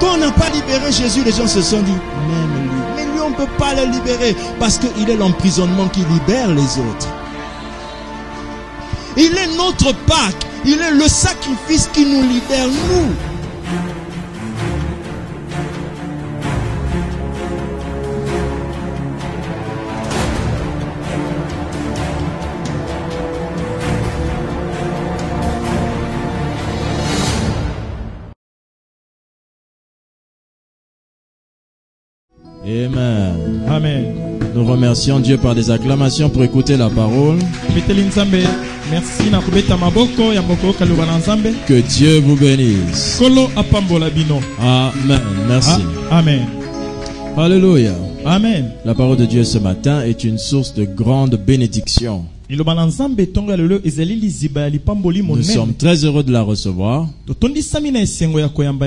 Quand on n'a pas libéré Jésus, les gens se sont dit, même lui. Mais lui, on ne peut pas le libérer parce qu'il est l'emprisonnement qui libère les autres. Il est notre Pâques. Il est le sacrifice qui nous libère, nous. Amen. Amen. Nous remercions Dieu par des acclamations pour écouter la parole. Que Dieu vous bénisse. Amen. Merci. Amen. Alléluia. Amen. La parole de Dieu ce matin est une source de grande bénédiction. Nous sommes très heureux de la recevoir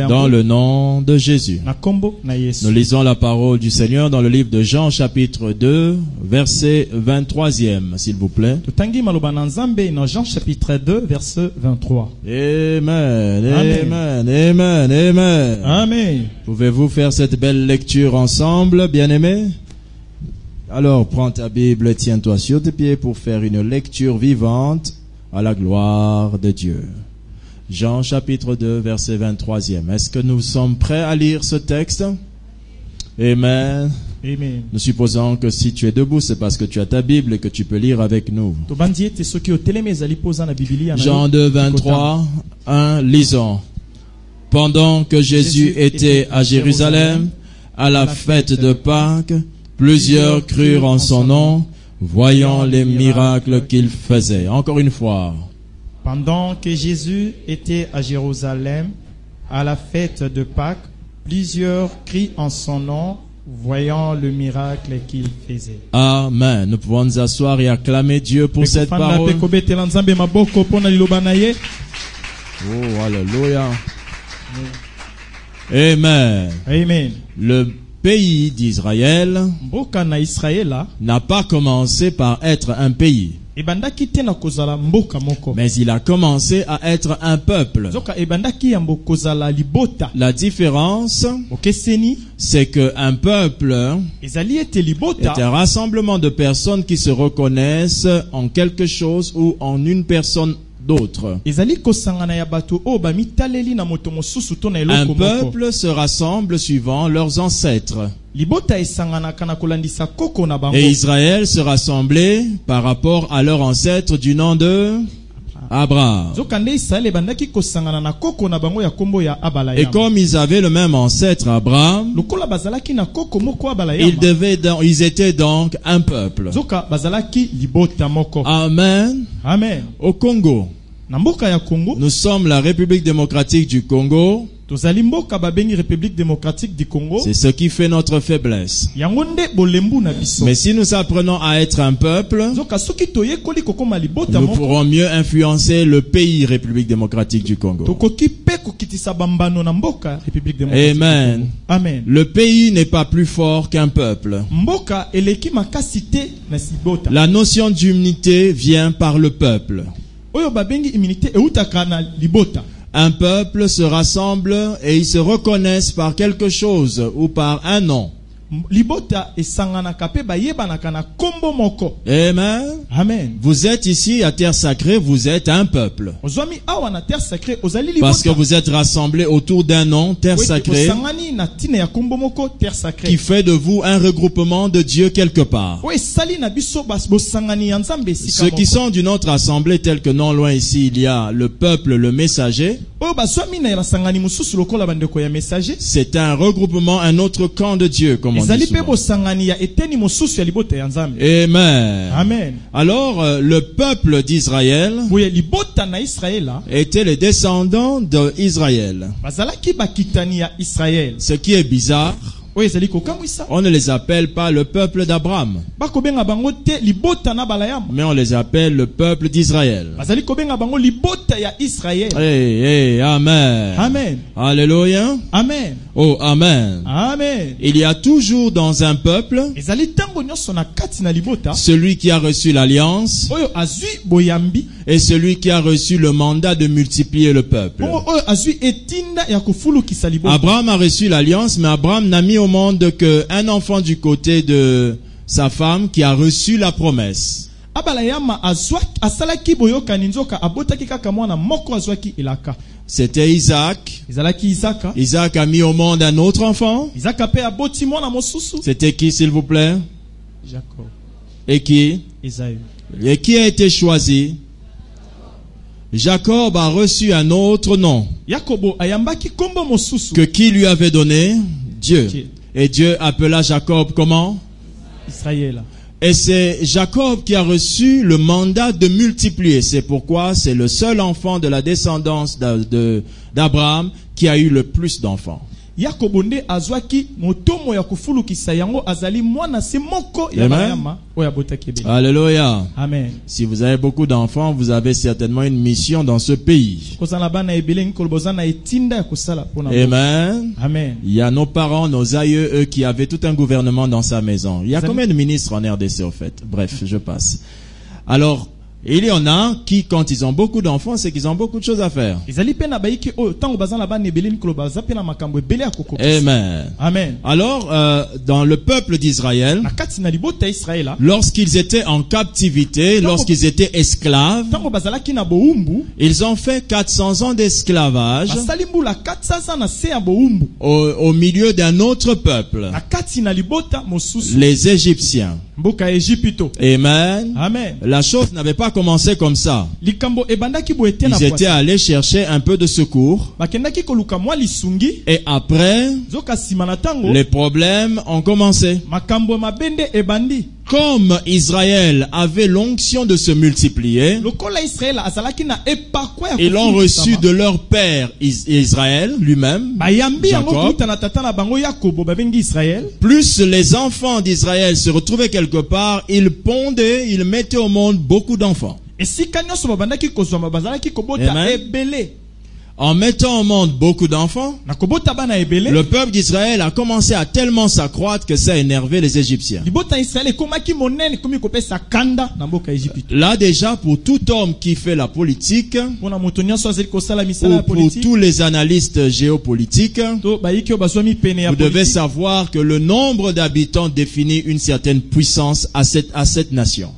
dans le nom de Jésus. Nous lisons la parole du Seigneur dans le livre de Jean chapitre 2 verset 23e, s'il vous plaît. Jean chapitre 2 verset 23. Amen, amen, amen, amen. Amen. Pouvez-vous faire cette belle lecture ensemble, bien-aimés? Alors, prends ta Bible et tiens-toi sur tes pieds pour faire une lecture vivante à la gloire de Dieu. Jean chapitre 2, verset 23e. Est-ce que nous sommes prêts à lire ce texte? Amen. Amen. Nous supposons que si tu es debout, c'est parce que tu as ta Bible et que tu peux lire avec nous. Jean 2, 23, 1, lisons. Pendant que Jésus était à Jérusalem, à la fête de Pâques, plusieurs crurent en son nom, voyant les miracles qu'il faisait. Encore une fois. Pendant que Jésus était à Jérusalem, à la fête de Pâques, plusieurs crient en son nom, voyant le miracle qu'il faisait. Amen. Nous pouvons nous asseoir et acclamer Dieu pour cette parole. Oh, alléluia. Amen. Amen. Le pays d'Israël n'a pas commencé par être un pays, mais il a commencé à être un peuple. La différence, c'est qu'un peuple est un rassemblement de personnes qui se reconnaissent en quelque chose ou en une personne d'autre. Un peuple se rassemble suivant leurs ancêtres. Et Israël se rassemblait par rapport à leur ancêtre du nom de Abraham. Et comme ils avaient le même ancêtre Abraham, ils étaient donc un peuple. Amen. Amen. Au Congo, nous sommes la République démocratique du Congo. C'est ce qui fait notre faiblesse. Mais si nous apprenons à être un peuple, nous pourrons mieux influencer le pays République démocratique du Congo. Amen. Amen. Le pays n'est pas plus fort qu'un peuple. La notion d'unité vient par le peuple. Un peuple se rassemble et ils se reconnaissent par quelque chose ou par un nom. Amen. Amen. Vous êtes ici à Terre Sacrée, vous êtes un peuple. Parce que vous êtes rassemblés autour d'un nom, Terre Sacrée, qui fait de vous un regroupement de Dieu quelque part. Ceux qui sont d'une autre assemblée, telle que non loin ici, il y a le peuple, le messager. C'est un regroupement, un autre camp de Dieu, comme on dit souvent. Amen. Amen. Alors, le peuple d'Israël était les descendants d'Israël. Ce qui est bizarre, on ne les appelle pas le peuple d'Abraham, mais on les appelle le peuple d'Israël. Hey, amen. Amen. Alléluia. Amen. Oh, amen. Amen. Il y a toujours dans un peuple celui qui a reçu l'alliance est celui qui a reçu le mandat de multiplier le peuple. Abraham a reçu l'alliance, mais Abraham n'a mis au monde qu'un enfant du côté de sa femme qui a reçu la promesse. C'était Isaac. Isaac a mis au monde un autre enfant. C'était qui, s'il vous plaît? Jacob. Et qui? Isaïe. Et qui a été choisi? Jacob a reçu un autre nom. Que qui lui avait donné? Dieu. Et Dieu appela Jacob comment? Israël. Et c'est Jacob qui a reçu le mandat de multiplier. C'est pourquoi c'est le seul enfant de la descendance d'Abraham qui a eu le plus d'enfants. Alléluia. Amen. Si vous avez beaucoup d'enfants, vous avez certainement une mission dans ce pays. Amen. Amen. Il y a nos parents, nos aïeux, eux qui avaient tout un gouvernement dans sa maison. Il y a combien de ministres en RDC au fait? Bref, je passe. Alors, il y en a qui, quand ils ont beaucoup d'enfants, c'est qu'ils ont beaucoup de choses à faire. Amen. Amen. Alors, dans le peuple d'Israël, lorsqu'ils étaient en captivité, lorsqu'ils étaient esclaves, ils ont fait 400 ans d'esclavage au milieu d'un autre peuple, les Égyptiens. Amen. Amen. La chose n'avait pas commencé comme ça. Ils étaient allés chercher un peu de secours. Et après, les problèmes ont commencé. Comme Israël avait l'onction de se multiplier, ils l'ont reçu de leur père Israël lui-même, Jacob. Plus les enfants d'Israël se retrouvaient quelque part, ils pondaient, ils mettaient au monde beaucoup d'enfants. Amen. En mettant au monde beaucoup d'enfants, le peuple d'Israël a commencé à tellement s'accroître que ça a énervé les Égyptiens. Là déjà, pour tout homme qui fait la politique, ou pour tous les analystes géopolitiques, vous devez savoir que le nombre d'habitants définit une certaine puissance à cette nation.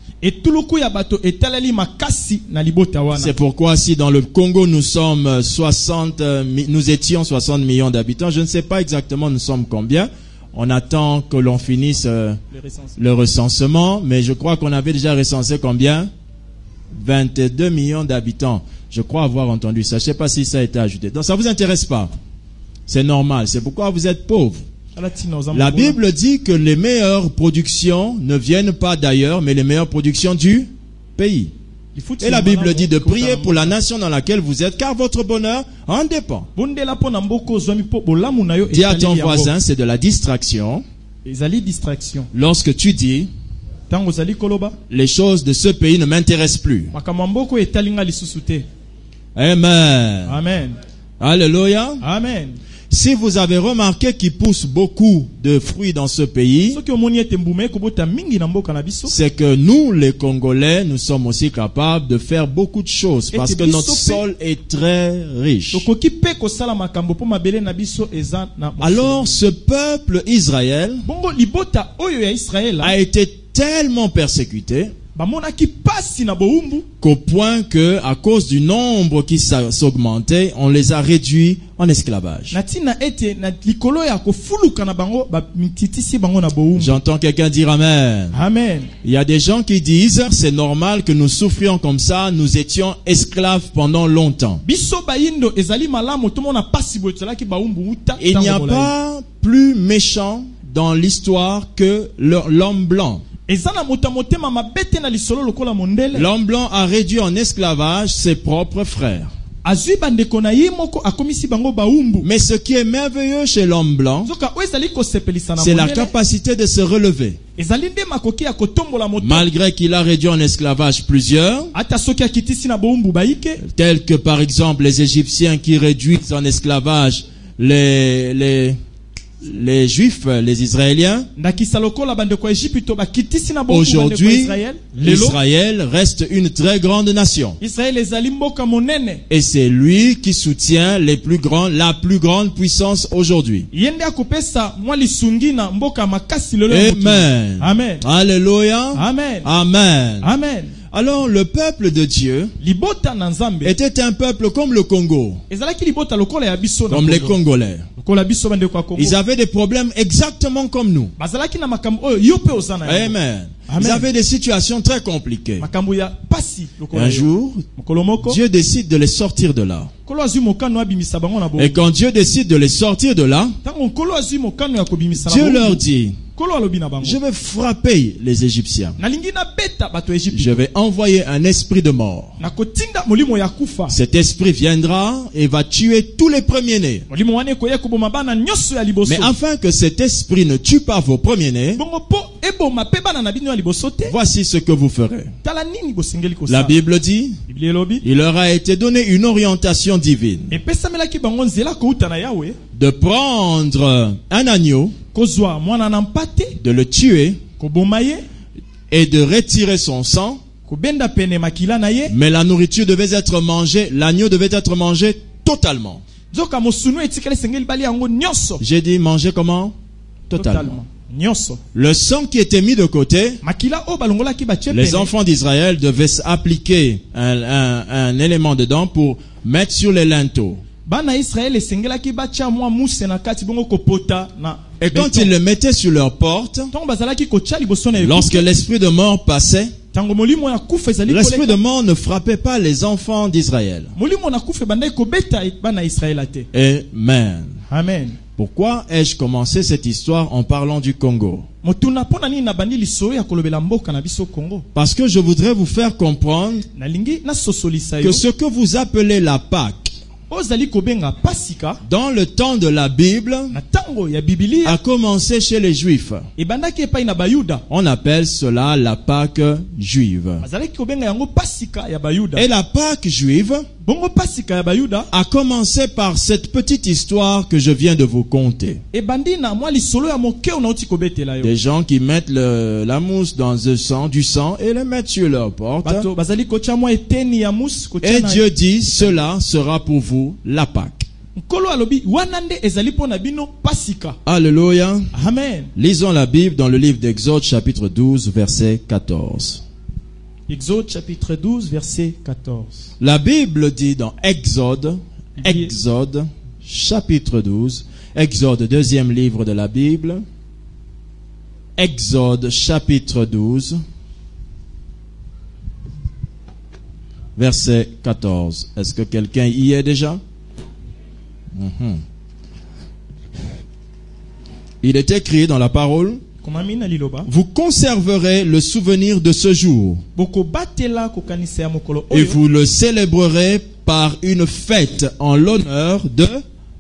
C'est pourquoi si dans le Congo nous étions 60 millions d'habitants, je ne sais pas exactement nous sommes combien. On attend que l'on finisse le recensement, mais je crois qu'on avait déjà recensé combien? 22 millions d'habitants. Je crois avoir entendu ça. Je ne sais pas si ça a été ajouté. Donc ça vous intéresse pas. C'est normal. C'est pourquoi vous êtes pauvres. La Bible dit que les meilleures productions ne viennent pas d'ailleurs, mais les meilleures productions du pays. Et la Bible dit de prier pour la nation dans laquelle vous êtes, car votre bonheur en dépend. Dis à ton voisin, c'est de la distraction. Lorsque tu dis, les choses de ce pays ne m'intéressent plus. Amen. Amen. Alléluia. Amen. Si vous avez remarqué qu'il pousse beaucoup de fruits dans ce pays, c'est que nous, les Congolais, nous sommes aussi capables de faire beaucoup de choses parce que notre sol est très riche. Alors, ce peuple Israël a été tellement persécuté qu'au point que, à cause du nombre qui s'augmentait, on les a réduits en esclavage. J'entends quelqu'un dire Amen. Amen. Il y a des gens qui disent, c'est normal que nous souffrions comme ça, nous étions esclaves pendant longtemps. Il n'y a pas plus méchant dans l'histoire que l'homme blanc. L'homme blanc a réduit en esclavage ses propres frères. Mais ce qui est merveilleux chez l'homme blanc, c'est la capacité de se relever. Malgré qu'il a réduit en esclavage plusieurs, tels que par exemple les Égyptiens qui réduisent en esclavage les les Juifs, les Israéliens, aujourd'hui, Israël reste une très grande nation. Et c'est lui qui soutient la plus grande puissance aujourd'hui. Amen. Amen. Alléluia. Amen. Amen. Amen. Alors le peuple de Dieu était un peuple comme le Congo, comme les Congolais. Ils avaient des problèmes exactement comme nous. Amen. Ils avaient des situations très compliquées. Un jour, Dieu décide de les sortir de là. Et quand Dieu décide de les sortir de là, Dieu leur dit: je vais frapper les Égyptiens. Je vais envoyer un esprit de mort. Cet esprit viendra et va tuer tous les premiers-nés. Mais afin que cet esprit ne tue pas vos premiers-nés, voici ce que vous ferez. La Bible dit, il leur a été donné une orientation divine de prendre un agneau, de le tuer et de retirer son sang. Mais la nourriture devait être mangée, l'agneau devait être mangé totalement. J'ai dit manger comment? Totalement. Le sang qui était mis de côté, les enfants d'Israël devaient appliquer un élément dedans pour mettre sur les linteaux. Et quand ils le mettaient sur leur porte, lorsque l'esprit de mort passait, l'esprit de mort ne frappait pas les enfants d'Israël. Amen. Amen. Pourquoi ai-je commencé cette histoire en parlant du Congo? Parce que je voudrais vous faire comprendre que ce que vous appelez la Pâque, dans le temps de la Bible, a commencé chez les Juifs. On appelle cela la Pâque juive. Et la Pâque juive a commencé par cette petite histoire que je viens de vous conter. Des gens qui mettent la mousse dans du sang et le mettent sur leur porte. Et Dieu dit, cela sera pour vous la Pâque. Alléluia. Amen. Lisons la Bible dans le livre d'Exode chapitre 12 verset 14. Exode chapitre 12 verset 14. La Bible dit dans Exode chapitre 12, Exode, deuxième livre de la Bible, Exode chapitre 12, verset 14. Est-ce que quelqu'un y est déjà? Il est écrit dans la parole: vous conserverez le souvenir de ce jour et vous le célébrerez par une fête en l'honneur de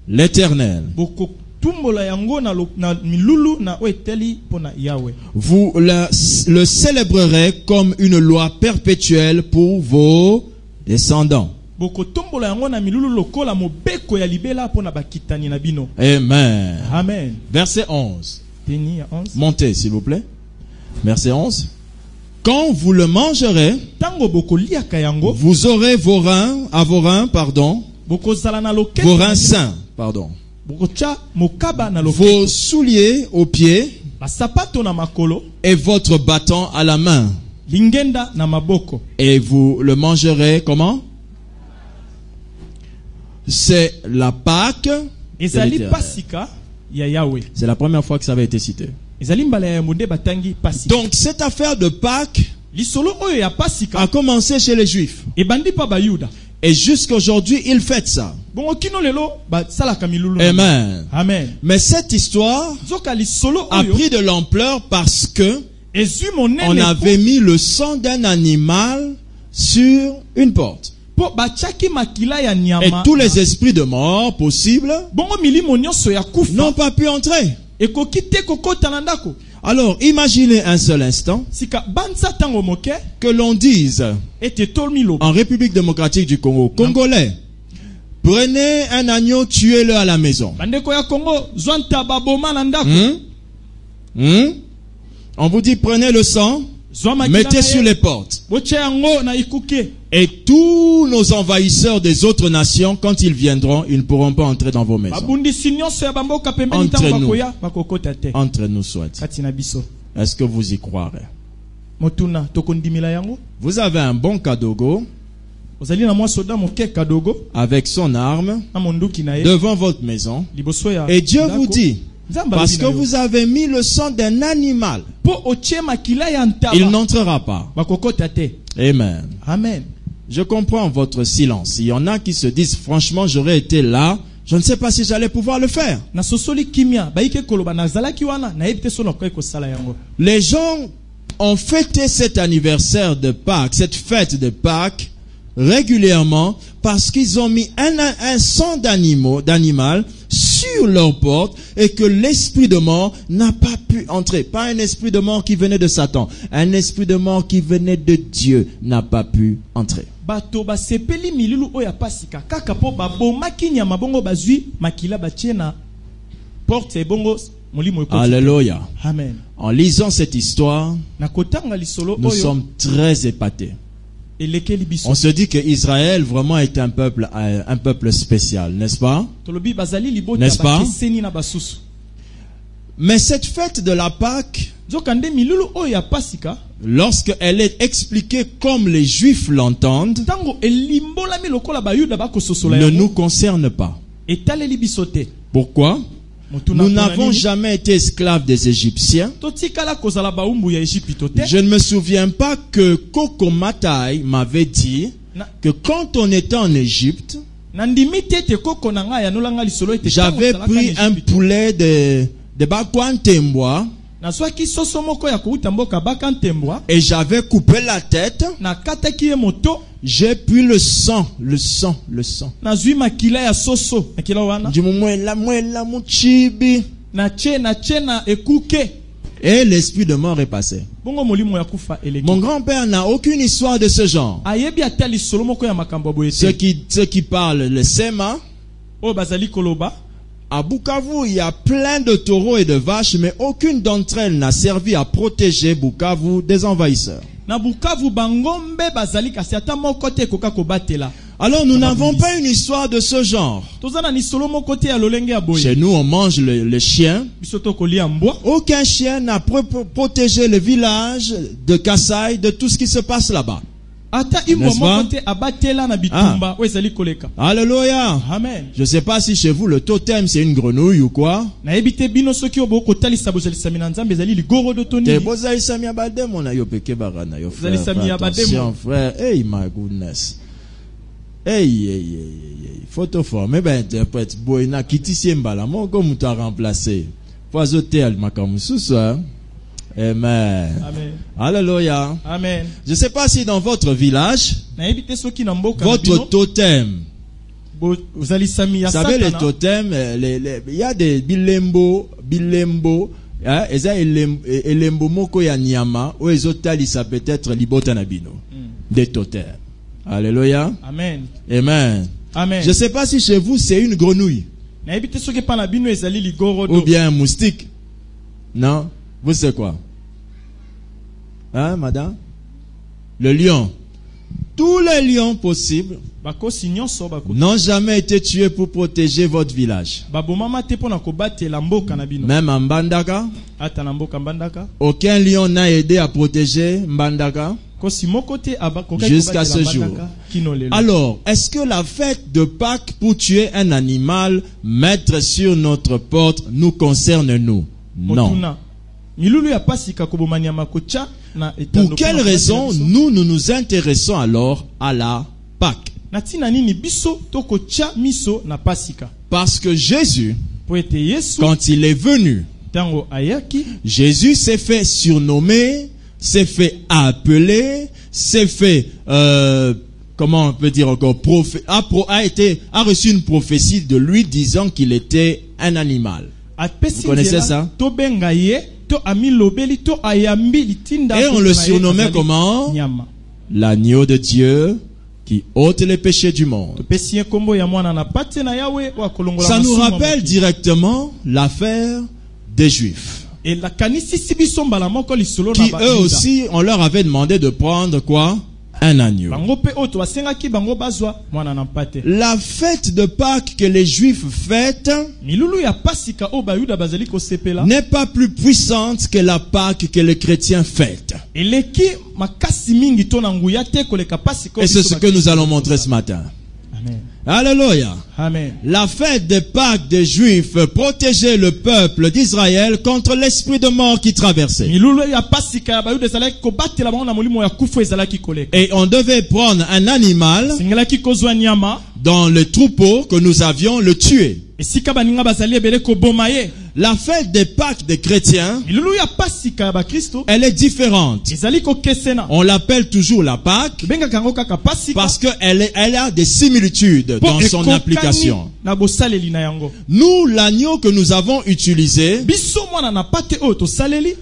l'Éternel. Vous le célébrerez comme une loi perpétuelle pour vos descendants. Amen. Amen. Verset 11. Montez s'il vous plaît. Verset 11. Quand vous le mangerez, vous aurez vos reins sains, vos souliers aux pieds et votre bâton à la main. Et vous le mangerez comment? C'est la Pâque. C'est la première fois que ça avait été cité. Donc cette affaire de Pâques a commencé chez les Juifs. Et jusqu'à aujourd'hui, ils fêtent ça. Amen. Amen. Mais cette histoire a pris de l'ampleur parce que on avait mis le sang d'un animal sur une porte. Et tous les esprits de mort possibles n'ont pas pu entrer. Alors, imaginez un seul instant que l'on dise en République démocratique du Congo, Congolais, Prenez un agneau, tuez-le à la maison. Bandeko ya Congo, zwanta baboma na ndako. On vous dit prenez le sang, mettez sur les portes. Boche yango na ikuke. Et tous nos envahisseurs des autres nations, quand ils viendront, ils ne pourront pas entrer dans vos maisons. Entre nous. Entre nous soit. Est-ce que vous y croirez? Vous avez un bon kadogo avec son arme devant votre maison. Et Dieu vous dit, parce que vous avez mis le sang d'un animal, il n'entrera pas. Amen. Amen. Je comprends votre silence. Il y en a qui se disent, franchement, j'aurais été là, je ne sais pas si j'allais pouvoir le faire. Les gens ont fêté cet anniversaire de Pâques, cette fête de Pâques, régulièrement, parce qu'ils ont mis un sang d'animal sur leur porte et que l'esprit de mort n'a pas pu entrer. Pas un esprit de mort qui venait de Satan. Un esprit de mort qui venait de Dieu n'a pas pu entrer. Alléluia. Amen. En lisant cette histoire, nous sommes très épatés. On se dit que Israël vraiment est un peuple spécial, n'est-ce pas? N'est-ce pas? Mais cette fête de la Pâque, lorsqu'elle est expliquée comme les Juifs l'entendent, ne nous concerne pas. Pourquoi? Nous n'avons jamais été esclaves des Égyptiens. Je ne me souviens pas que Koko Matai m'avait dit que quand on était en Égypte, j'avais pris un poulet de Bakwantemboa et j'avais coupé la tête. J'ai pris le sang. Et l'esprit de mort est passé. Mon grand-père n'a aucune histoire de ce genre. Ceux qui parlent le Sema. À Bukavu, il y a plein de taureaux et de vaches, mais aucune d'entre elles n'a servi à protéger Bukavu des envahisseurs. Alors nous n'avons pas une histoire de ce genre. Chez nous, on mange le chien. Aucun chien n'a protégé le village de Kassai de tout ce qui se passe là-bas. N'est-ce pas? Alléluia. Amen. Je ne sais pas si chez vous le totem c'est une grenouille ou quoi. Attention frère. Hey my goodness. Hey. Photo fort. Mais ben interprète. Boina kitisi mbala. Mon comme tu as remplacé. Poisoté al makamususu. Amen. Amen. Alléluia. Amen. Je ne sais pas si dans votre village, votre totem, vous savez les totems, il y a des bilembo, elembo moko ya nyama, ou ezotali ça peut être libota nabino. Des totems. Alléluia. Amen. Amen. Amen. Je ne sais pas si chez vous c'est une grenouille. Ou bien un moustique. Non? Vous savez quoi? Hein, madame? Le lion. Tous les lions possibles n'ont jamais été tués pour protéger votre village. Même en Mbandaka, aucun lion n'a aidé à protéger Mbandaka jusqu'à ce jour. Alors, est-ce que la fête de Pâques pour tuer un animal, mettre sur notre porte, nous concerne nous? Non. Pour quelle raison nous nous intéressons alors à la Pâque? Parce que Jésus, quand il est venu, Jésus s'est fait surnommer, s'est fait appeler, s'est fait, comment on peut dire encore, a reçu une prophétie de lui disant qu'il était un animal. Vous connaissez ça? Et on le surnommait comment? L'agneau de Dieu qui ôte les péchés du monde. topesi ye nkombo ya mwana na pate na Yawe oyo akolongola Ça nous masumu ya rappelle mokili. directement l'affaire des Juifs, elakanisisi biso mbala moko lisolo qui na eux Bayuda. aussi, on leur avait demandé de prendre quoi? Un agneau. Bango pe oyo tobasengaki bango bazwa mwana na mpate. La fête de Pâques que les Juifs fêtent milulu ya pasika oyo bayuda bazali kosepela n'est pas plus puissante que la Pâques que les chrétiens fêtent. eleki makasi mingi to na nguya te koleka pasika oyo Et c'est biso ce que nous allons montrer ce matin. Amen. Alléluia. Amen. La fête de Pâques des Juifs protégeait le peuple d'Israël contre l'esprit de mort qui traversait. milulu ya pasika ya bayuda ezalaki kobatela bango na molimo ya kufu ezalaki koleka. Et on devait prendre un animal singelaki kozwa nyama dans le troupeau que nous avions, le tuer. esika baninga bazali ebele koboma ye. La fête des Pâques des chrétiens, milulu ya pasika ya bakristo elle est différente. ezali kokesena. On l'appelle toujours la Pâques bengaka yango kaka pasika parce qu'elle a des similitudes po dans son ekokani application. na bosaleli na yango. Nous, l'agneau que nous avons utilisé, biso mwana na pate oyo tosaleli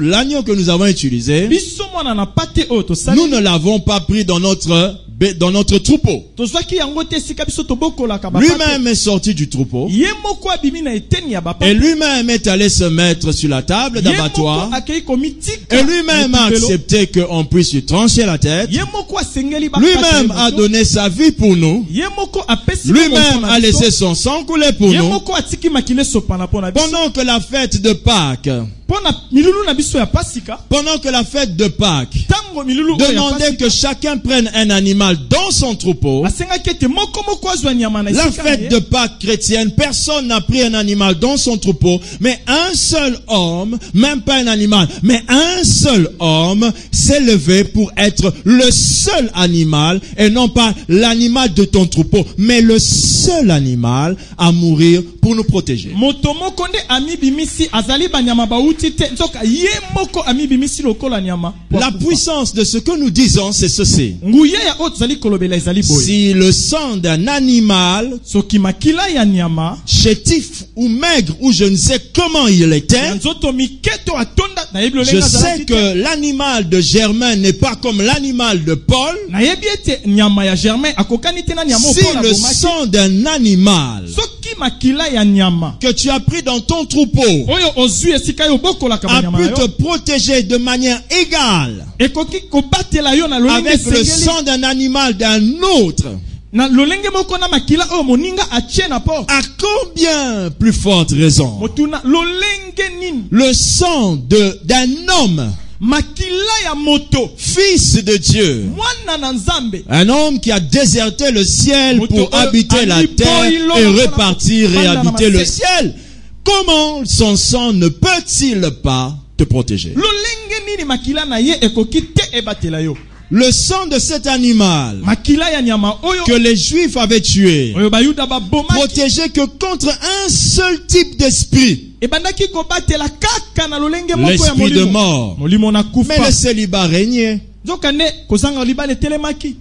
l'agneau que nous avons utilisé, biso mwana na pate oyo nous tosaleli ne l'avons pas pris dans notre troupeau. tozwaki yango te esika biso tobokolaka bapate. Lui-même est sorti du troupeau ye moko abimi na eteni ya bapate. et lui-même est allé se mettre sur la table ye d'abattoir moko akei komitika et lui-même a etubelo. accepté qu'on puisse lui trancher la tête. ye moko asengeli bakata Lui-même ye a moto. donné sa vie pour nous. ye moko apesi Lui-même moko na a biso. laissé son sang couler pour ye nous. moko atiki makile sopana mpo na biso. Pendant que la fête de Pâques, mpo na milulu na biso ya pasika pendant que la fête de Pâques ntango milulu oyo ya demandait pasika que chacun prenne un animal dans son troupeau, asengaki ete moko moko azwa nyama na la esika na fête ye. de Pâques chrétienne, personne n'a pris un animal dans son troupeau, mais un seul homme, même pas un animal, mais un seul homme s'est levé pour être le seul animal, et non pas l'animal de ton troupeau, mais le seul animal à mourir pour nous protéger. moto moko nde amibimisi azali banyama bauti te nzoka ye moko amibimisi lokola nyama. La puissance de ce que nous disons, c'est ceci. nguya ya oyo tozali kolobela ezali boye. Si le sang d'un animal, soki makila ya nyama chétif ou maigre, ou je ne sais comment il ya était, nzoto mike to atonda nayebi je lolenga sais azalaki te. que l'animal de Germain n'est pas comme l'animal de Paul. nayebi ete nyama ya germain akokani te na nyama Si opola le bomaki. sang d'un animal soki makila ya nyama que tu as pris dans ton troupeau oyo ozwi esika yo obokolaka a banyama pu na te yo protéger de manière égale ekoki kobatela yo na lolenge avec le esengeli sang d'un animal d'un autre, na lolenge moko na makila oyo moninga atie na po à combien plus forte raison motuna lolenge nini le sang d'un homme, makila ya moto fils de Dieu, mwana na nzambe un homme qui a déserté le ciel Moto pour oyo habiter la aliboyi terre lokola et repartir et banda na habiter le maseke. ciel. Comment son sang ne peut-il pas te protéger? lolenge nini makila na ye ekoki te ebatela yo. Le sang de cet animal makila ya nyama oyo que les Juifs avaient tué oyo bayuda babomaki protégeait que contre un seul type d'esprit, ebandaki kobatela kaka na lolenge moko ya l'esprit de molimo mort. molimo na Mais kufa le célibat régnait. nzoka nde kozanga libala etelemaki.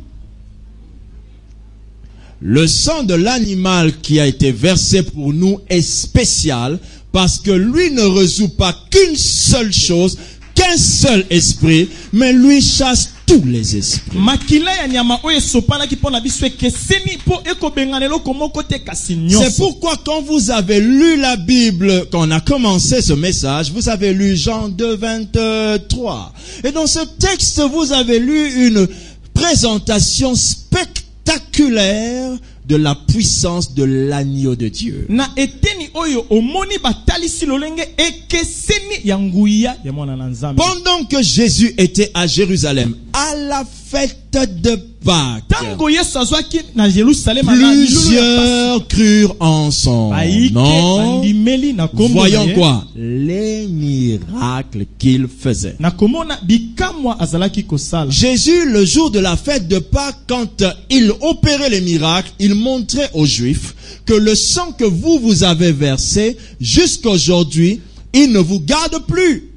Le sang de l'animal qui a été versé pour nous est spécial parce que lui ne résout pas qu'une seule chose, qu'un seul esprit, mais lui chasse tous les esprits. makila ya nyama oyo esopanaki mpo na biso ekeseni mpo ekobengana eloko moko te kasi C'est nyonso. pourquoi quand vous avez lu la Bible, quand on a commencé ce message, vous avez lu Jean 2, 23. Et dans ce texte, vous avez lu une présentation spectaculaire de la puissance de l'agneau de Dieu. na eteni oyo omoni batalisi lolenge ekeseni ya nguya ya mwana na nzambe. Pendant que Jésus était à Jérusalem, à la fête de Pâques, Tango Yesu azwaki na Yerusalem na milulu ya plusieurs crurent en son Aïke, nom, andimeli na kombo voyant na ye. quoi? Les miracles qu'il faisait. Na komona bikamwa azalaki kosala. Jésus, le jour de la fête de Pâques, quand il opérait les miracles, il montrait aux Juifs que le sang que vous avez versé jusqu'à aujourd'hui, il ne vous garde plus.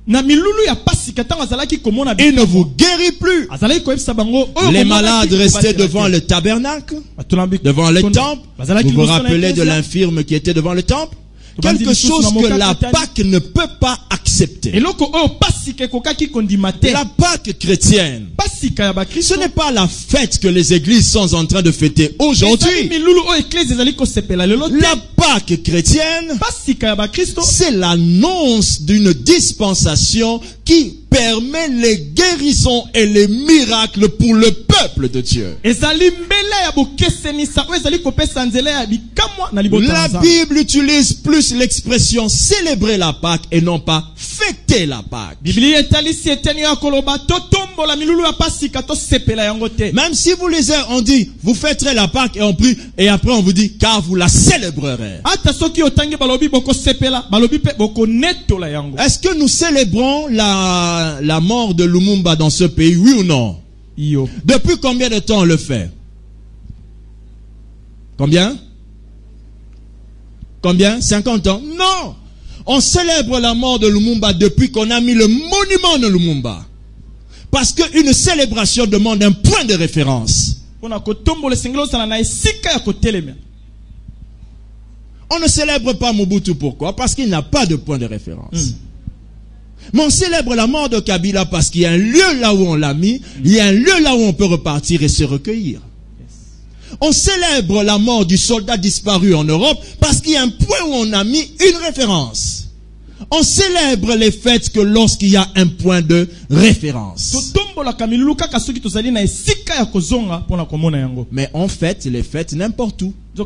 Na milulu ya pasika tango azalaki komona Il ne vous guérit plus. azalaki koyebisa bango oyo Les komonaki malades restaient kobatela devant te. le tabernacle, Batolambi- devant le kono- temple. bazalaki Vous vous liboso na rappelez de eklezia. l'infirme qui était devant le temple? quelque chose que la Pâque ne peut pas accepter. La Pâque chrétienne, ce n'est pas la fête que les églises sont en train de fêter aujourd'hui. La Pâque chrétienne, c'est l'annonce d'une dispensation qui permet les guérisons et les miracles pour le peuple de Dieu. La Bible utilise plus l'expression célébrer la Pâque et non pas fêter la Pâque. Même si vous lisez, on dit vous fêterez la Pâque et on prie et après on vous dit car vous la célébrerez. Est-ce que nous célébrons la mort de Lumumba dans ce pays, oui ou non? Depuis combien de temps on le fait? Combien? 50 ans? Non! On célèbre la mort de Lumumba depuis qu'on a mis le monument de Lumumba. Parce qu'une célébration demande un point de référence. On ne célèbre pas Mobutu, pourquoi? Parce qu'il n'a pas de point de référence. Mais on célèbre la mort de Kabila parce qu'il y a un lieu là où on l'a mis, il y a un lieu là où on peut repartir et se recueillir. On célèbre la mort du soldat disparu en Europe parce qu'il y a un point où on a mis une référence. On célèbre les fêtes que lorsqu'il y a un point de référence. Mais on fête les fêtes n'importe où. Ton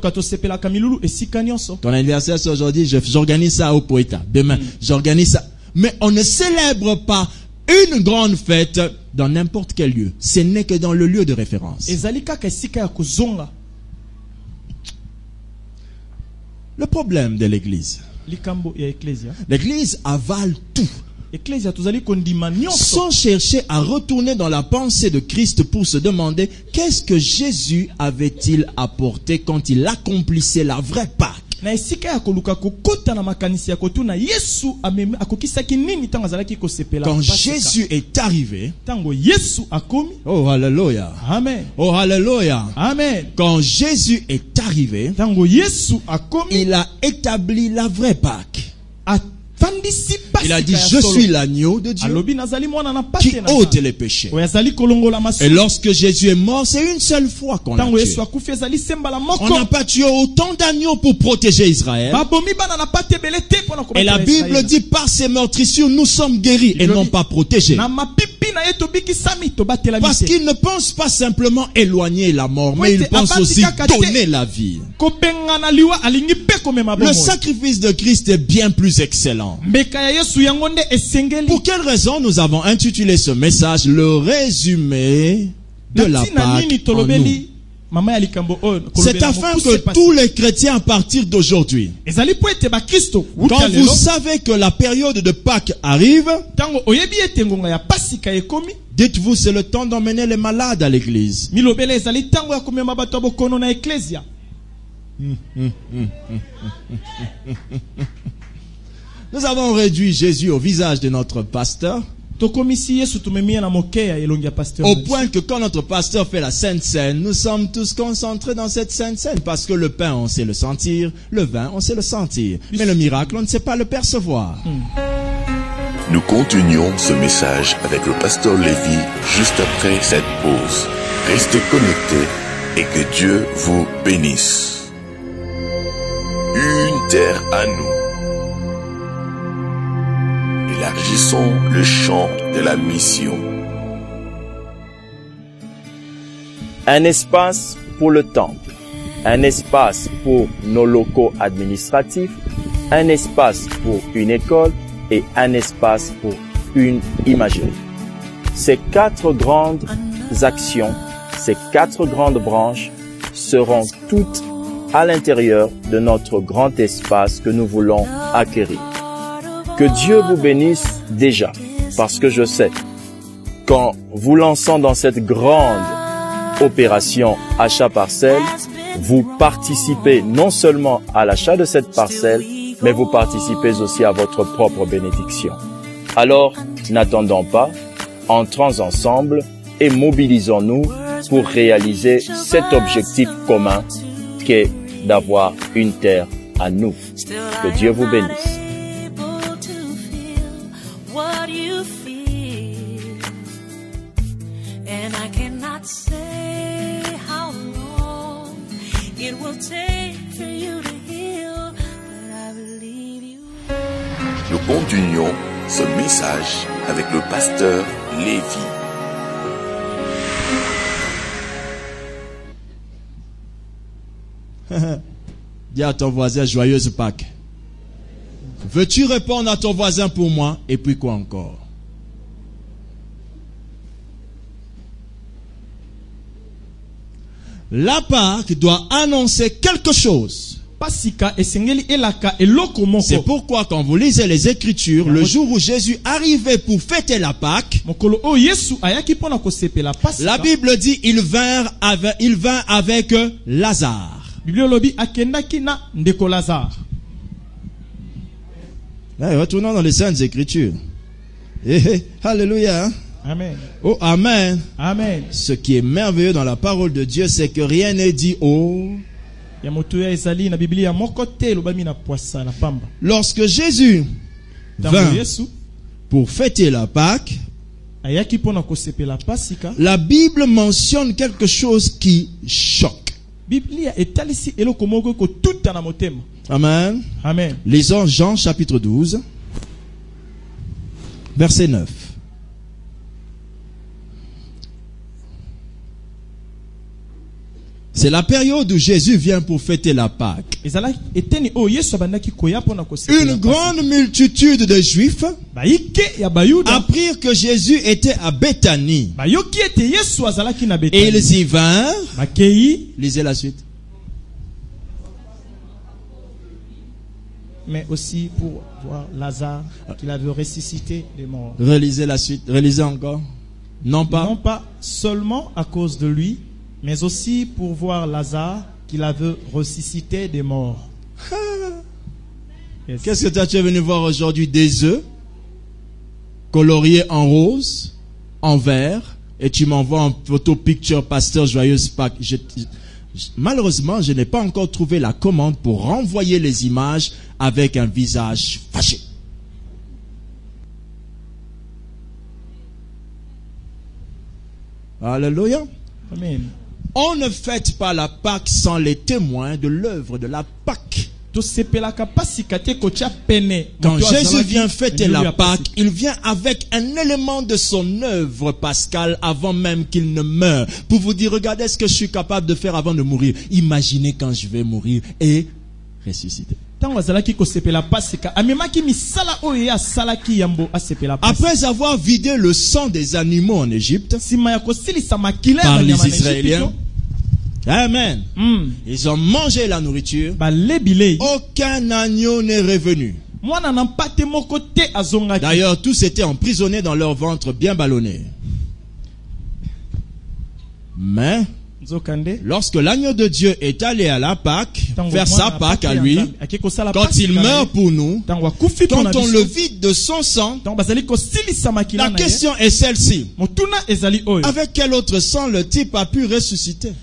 anniversaire c'est aujourd'hui, j'organise ça au Poeta. Demain, j'organise ça. Mais on ne célèbre pas une grande fête dans n'importe quel lieu. Ce n'est que dans le lieu de référence. Le problème de l'église. L'église avale tout. Sans chercher à retourner dans la pensée de Christ pour se demander qu'est-ce que Jésus avait-il apporté quand il accomplissait la vraie Pâque. Quand Jésus est arrivé, oh alléluia, amen, oh alléluia, amen. Quand Jésus est arrivé, il a établi la vraie Pâque. Il a dit je suis l'agneau de Dieu qui ôte les péchés. Et lorsque Jésus est mort, c'est une seule fois qu'on l'a tué. On n'a pas tué autant d'agneaux pour protéger Israël. Et la Bible dit par ces meurtrissures nous sommes guéris et non pas protégés. Parce qu'il ne pense pas simplement éloigner la mort, mais il pense aussi donner la vie. Le sacrifice de Christ est bien plus excellent. Pour quelle raison nous avons intitulé ce message le résumé de la Pâque en nous? C'est afin que tous les chrétiens à partir d'aujourd'hui, quand vous savez que la période de Pâques arrive, dites-vous c'est le temps d'emmener les malades à l'église. Nous avons réduit Jésus au visage de notre pasteur, au point que quand notre pasteur fait la Sainte Seine, nous sommes tous concentrés dans cette Sainte Seine, parce que le pain on sait le sentir, le vin on sait le sentir, mais le miracle on ne sait pas le percevoir. Nous continuons ce message avec le pasteur Lévy juste après cette pause. Restez connectés et que Dieu vous bénisse. Une terre à nous. Élargissons le champ de la mission. Un espace pour le temple, un espace pour nos locaux administratifs, un espace pour une école et un espace pour une imagerie. Ces 4 grandes actions, ces 4 grandes branches seront toutes à l'intérieur de notre grand espace que nous voulons acquérir. Que Dieu vous bénisse déjà, parce que je sais, qu'en vous lançant dans cette grande opération achat parcelle, vous participez non seulement à l'achat de cette parcelle, mais vous participez aussi à votre propre bénédiction. Alors, n'attendons pas, entrons ensemble et mobilisons-nous pour réaliser cet objectif commun qu'est d'avoir une terre à nous. Que Dieu vous bénisse. What you feel, and I cannot say how long it will take for you to heal, but I believe you. Nous continuons ce message avec le pasteur Lévi. Dis à ton voisin, joyeuse Pâques. Veux-tu répondre à ton voisin pour moi? Et puis quoi encore? La Pâque doit annoncer quelque chose. C'est pourquoi quand vous lisez les Écritures, le jour où Jésus arrivait pour fêter la Pâque, la Bible dit il vint avec Lazare. Allez, retournons dans les Saintes Écritures. Alléluia. Amen. Oh, amen. Amen. Ce qui est merveilleux dans la parole de Dieu, c'est que rien n'est dit lorsque Jésus vint pour fêter la Pâque, la Bible mentionne quelque chose qui choque. Amen. Amen. Lisons Jean chapitre 12, verset 9. C'est la période où Jésus vient pour fêter la Pâque. Une grande multitude de Juifs apprirent que Jésus était à Béthanie. Et ils y vinrent. Lisez la suite. Mais aussi pour voir Lazare qu'il avait ressuscité des morts. Relisez la suite. Relisez encore. Non pas seulement à cause de lui, mais aussi pour voir Lazare qu'il avait ressuscité des morts. Yes. Qu'est-ce que toi tu es venu voir aujourd'hui? Des œufs coloriés en rose, en vert, et tu m'envoies en photo picture pasteur joyeuse Pâques. Malheureusement, je n'ai pas encore trouvé la commande pour renvoyer les images avec un visage fâché. Alléluia. Amen. On ne fête pas la Pâque sans les témoins de l'œuvre de la Pâque. Quand Jésus vient fêter la Pâque, il vient avec un élément de son œuvre pascale avant même qu'il ne meure. Pour vous dire, regardez ce que je suis capable de faire avant de mourir. Imaginez quand je vais mourir et ressusciter. Après avoir vidé le sang des animaux en Égypte par les Israéliens, amen. Ils ont mangé la nourriture. Aucun agneau n'est revenu. D'ailleurs, tous étaient emprisonnés dans leur ventre bien ballonné. Mais lorsque l'agneau de Dieu est allé à la Pâque, faire sa Pâque à lui, quand il meurt pour nous, quand on le vide de son sang, la question est celle-ci. Avec quel autre sang le type a pu ressusciter?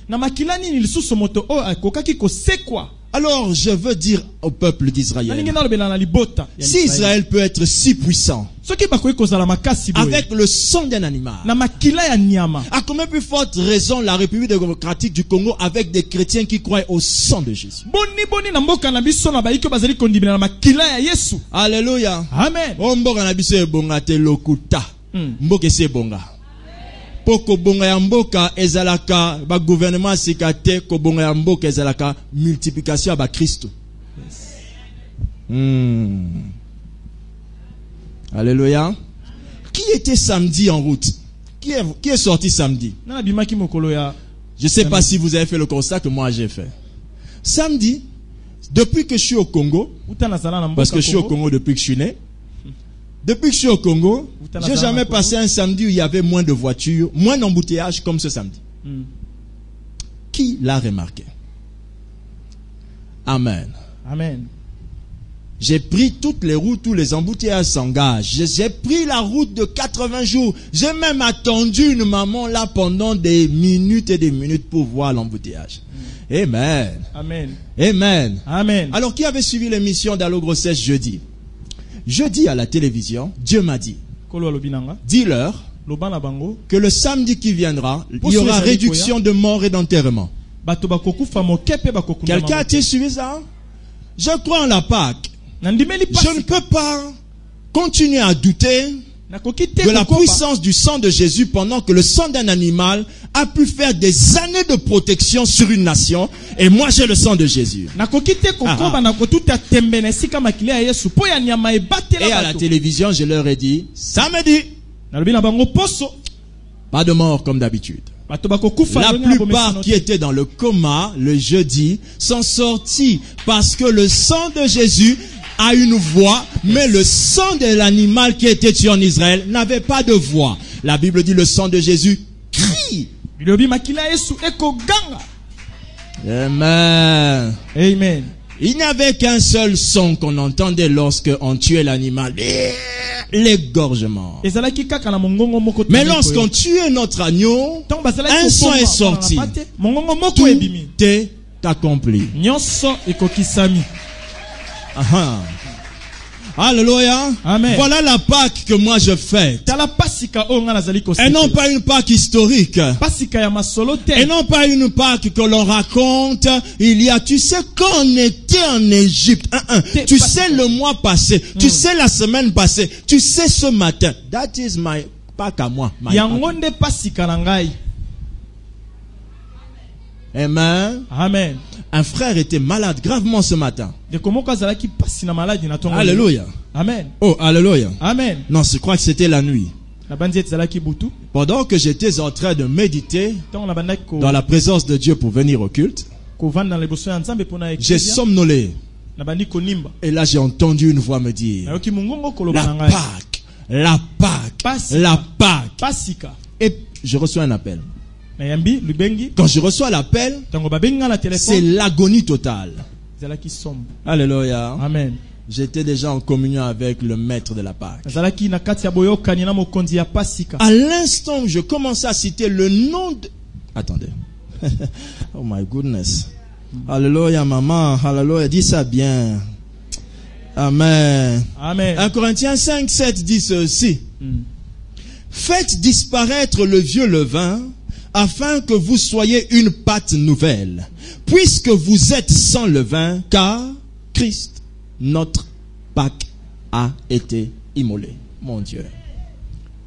Alors je veux dire au peuple d'Israël, si Israël peut être si puissant avec le sang d'un animal, à combien plus forte raison la République démocratique du Congo avec des chrétiens qui croient au sang de Jésus? Alléluia. Amen. Poko bonga ya mboka ezalaka ba gouvernement sikate ko bonga ya mboka ezalaka multiplication ba Christ. Alléluia. Qui était samedi en route? Qui est sorti samedi? Je sais pas si vous avez fait le constat que moi j'ai fait. Samedi, depuis que je suis au Congo, parce que je suis au Congo depuis que je suis né. Depuis que je suis au Congo, j'ai jamais passé un samedi où il y avait moins de voitures, moins d'embouteillages comme ce samedi. Qui l'a remarqué? Amen. Amen. J'ai pris toutes les routes où les embouteillages s'engagent. J'ai pris la route de 80 jours. J'ai même attendu une maman là pendant des minutes et des minutes pour voir l'embouteillage. Amen. Amen. Amen. Amen. Alors, qui avait suivi l'émission d'Allo Grossesse jeudi? Jeudi à la télévision, Dieu m'a dit, Kolo alobinanga. dis-leur Lobana bango. que le samedi qui viendra, il y aura réduction de morts et d'enterrement. Bato bakokufa mokepe bakokunda. Quelqu'un a-t-il suivi ça? Je crois en la Pâque. Nandimeli Je ne peux pas continuer à douter de la puissance du sang de Jésus pendant que le sang d'un animal a pu faire des années de protection sur une nation, et moi j'ai le sang de Jésus. Et à la télévision, je leur ai dit, samedi, pas de mort comme d'habitude. La plupart qui étaient dans le coma le jeudi sont sortis parce que le sang de Jésus a une voix, mais le sang de l'animal qui était tué en Israël n'avait pas de voix. La Bible dit le sang de Jésus crie. Amen. Amen. Il n'y avait qu'un seul son qu'on entendait lorsque on tuait l'animal. L'égorgement. Mais lorsqu'on tuait notre agneau, un son est sorti. Tout est accompli. Aha. Alléluia. Amen. Voilà la Pâque que moi je fais. Et non pas une Pâque historique. Et non pas une Pâque que l'on raconte. Tu sais quand on était en Égypte. Tu sais le mois passé. Tu sais la semaine passée. Tu sais ce matin. That is my Pâque à moi. Amen. Amen. Un frère était malade gravement ce matin. Alléluia. Amen. Oh, alléluia. Amen. Non, je crois que c'était la nuit. Pendant que j'étais en train de méditer dans la présence de Dieu pour venir au culte, j'ai somnolé. Et là, j'ai entendu une voix me dire, la Pâque. Et je reçois un appel. Quand je reçois l'appel, c'est l'agonie totale. Alléluia. Amen. J'étais déjà en communion avec le maître de la Pâque. À l'instant où je commençais à citer le nom de... Attendez. Oh my goodness. Alléluia, maman. Alléluia. Dis ça bien. Amen. Amen. 1 Corinthiens 5, 7 dit ceci. Faites disparaître le vieux levain, afin que vous soyez une pâte nouvelle, puisque vous êtes sans levain, car Christ, notre Pâque, a été immolé. Mon Dieu.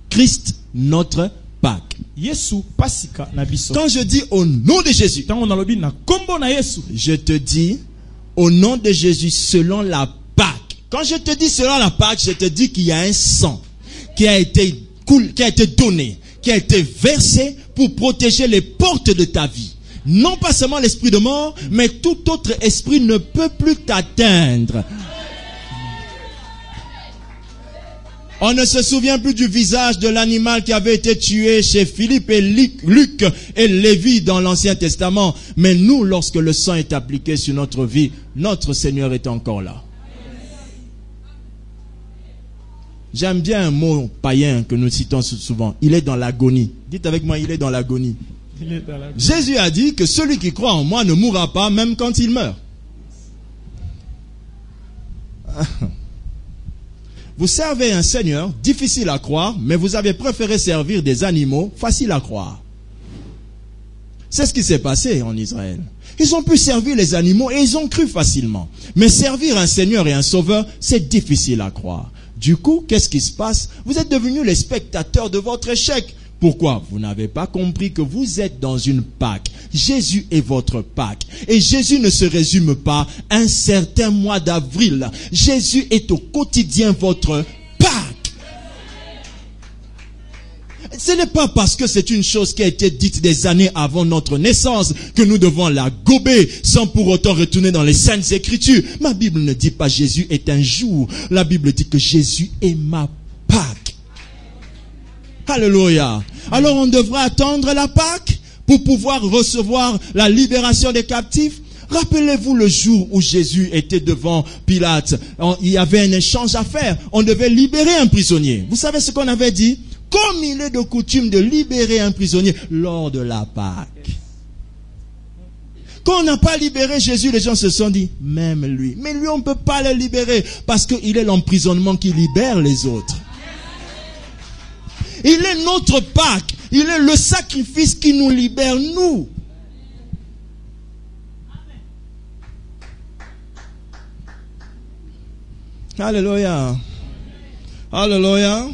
Christ, notre Pâque. Quand je dis au nom de Jésus, je te dis au nom de Jésus selon la Pâque. Quand je te dis selon la Pâque, je te dis qu'il y a un sang qui a été donné, qui a été versé pour protéger les portes de ta vie. Non pas seulement l'esprit de mort, mais tout autre esprit ne peut plus t'atteindre. On ne se souvient plus du visage de l'animal qui avait été tué chez Philippe et Luc et Lévi dans l'Ancien Testament. Mais nous, lorsque le sang est appliqué sur notre vie, notre Seigneur est encore là. J'aime bien un mot païen que nous citons souvent. Il est dans l'agonie. Dites avec moi, il est dans l'agonie. Jésus a dit que celui qui croit en moi ne mourra pas même quand il meurt. Vous servez un Seigneur difficile à croire, mais vous avez préféré servir des animaux faciles à croire. C'est ce qui s'est passé en Israël. Ils ont pu servir les animaux et ils ont cru facilement. Mais servir un Seigneur et un Sauveur, c'est difficile à croire. Du coup, qu'est-ce qui se passe? Vous êtes devenus les spectateurs de votre échec. Pourquoi? Vous n'avez pas compris que vous êtes dans une Pâque. Jésus est votre Pâque. Et Jésus ne se résume pas à un certain mois d'avril. Jésus est au quotidien votre Pâque. Ce n'est pas parce que c'est une chose qui a été dite des années avant notre naissance que nous devons la gober sans pour autant retourner dans les Saintes Écritures. Ma Bible ne dit pas Jésus est un jour. La Bible dit que Jésus est ma Pâque. Alléluia. Alors on devra attendre la Pâque pour pouvoir recevoir la libération des captifs. Rappelez-vous le jour où Jésus était devant Pilate. Il y avait un échange à faire. On devait libérer un prisonnier. Vous savez ce qu'on avait dit? Comme il est de coutume de libérer un prisonnier lors de la Pâque. Quand on n'a pas libéré Jésus, les gens se sont dit, même lui. Mais lui, on ne peut pas le libérer parce qu'il est l'emprisonnement qui libère les autres. Il est notre Pâque. Il est le sacrifice qui nous libère, nous. Alléluia. Alléluia.